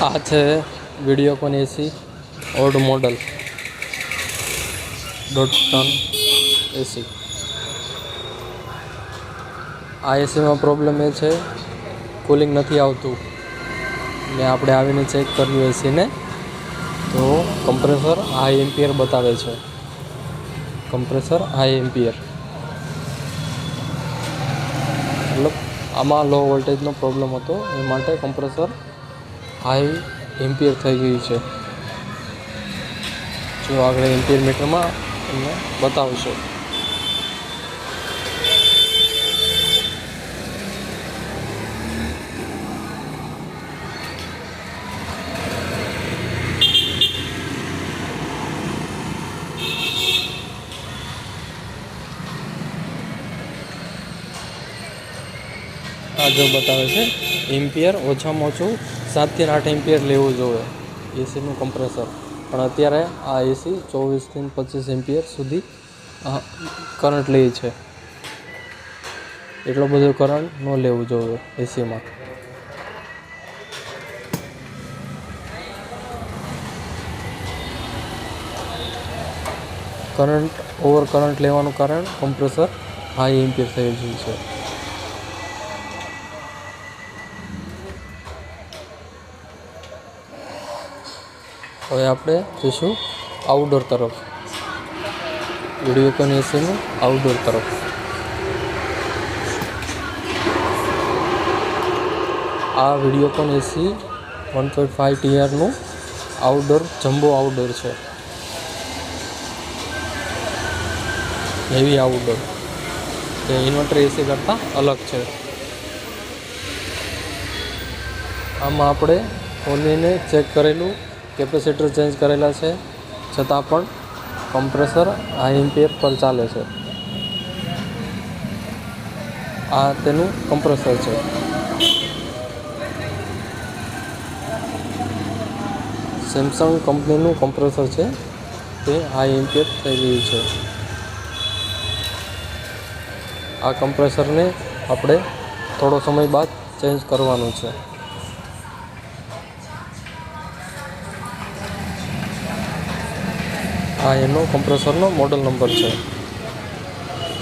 આ છે વિડીયોકોન એસી old model દોઢ ટન એસી. આ એસીમાં પ્રોબ્લેમ એ છે કુલિંગ નથી આવતું ને આપણે આવીને ચેક કર્યું એસીને તો કમ્પ્રેસર હાઈ એમ્પિયર બતાવે છે. કમ્પ્રેસર હાઈ એમ્પિયર મતલબ આમાં લો વોલ્ટેજનો પ્રોબ્લેમ હતો એ માટે કમ્પ્રેસર હાઈ એમ્પિયર થઈ ગયું છે. જો આગળ એમ્પિયર મીટરમાં તમને બતાવશો. આ જો બતાવે છે એમ્પિયર ઓછામાં ઓછું 7 થી 8 એમ્પિયર લેવું જોઈએ એસીનું કમ્પ્રેસર, પણ અત્યારે આ એસી 24 થી 25 એમ્પિયર સુધી કરંટ લે છે. એટલો બધો કરંટ ન લેવું જોઈએ એસીમાં. ઓવર કરંટ લેવાનું કારણ કમ્પ્રેસર હાઈ એમ્પિયર થઈ ગયું છે. હવે આપણે જઈશું આઉટડોર તરફ, વિડીયોકોન એસીનું આઉટડોર તરફ. આ વિડીયોકોન એસી 1.5 TRનું આઉટડોર જમ્બો આઉટડોર છે. હેવી આઉટડોર જે ઇન્વર્ટર એસી કરતાં અલગ છે. આમાં આપણે ખોલીને ચેક કરેલું, કેપેસિટર ચેન્જ કરેલા છે, છતાં પણ કમ્પ્રેસર હાઈ એમ્પિયર પર ચાલે છે. આ તેનું કમ્પ્રેસર છે. સેમસંગ કંપનીનું કમ્પ્રેસર છે, તે હાઈ એમ્પિયર થઈ ગયું છે. આ કમ્પ્રેસરને આપણે થોડો સમય બાદ ચેન્જ કરવાનું છે. આ એનો કમ્પ્રેસરનો મોડલ નંબર છે.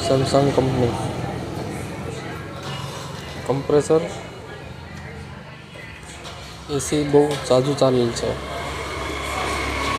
સેમસંગ કંપની કમ્પ્રેસર એસી બહુ ઝાઝું ચાલેલ છે.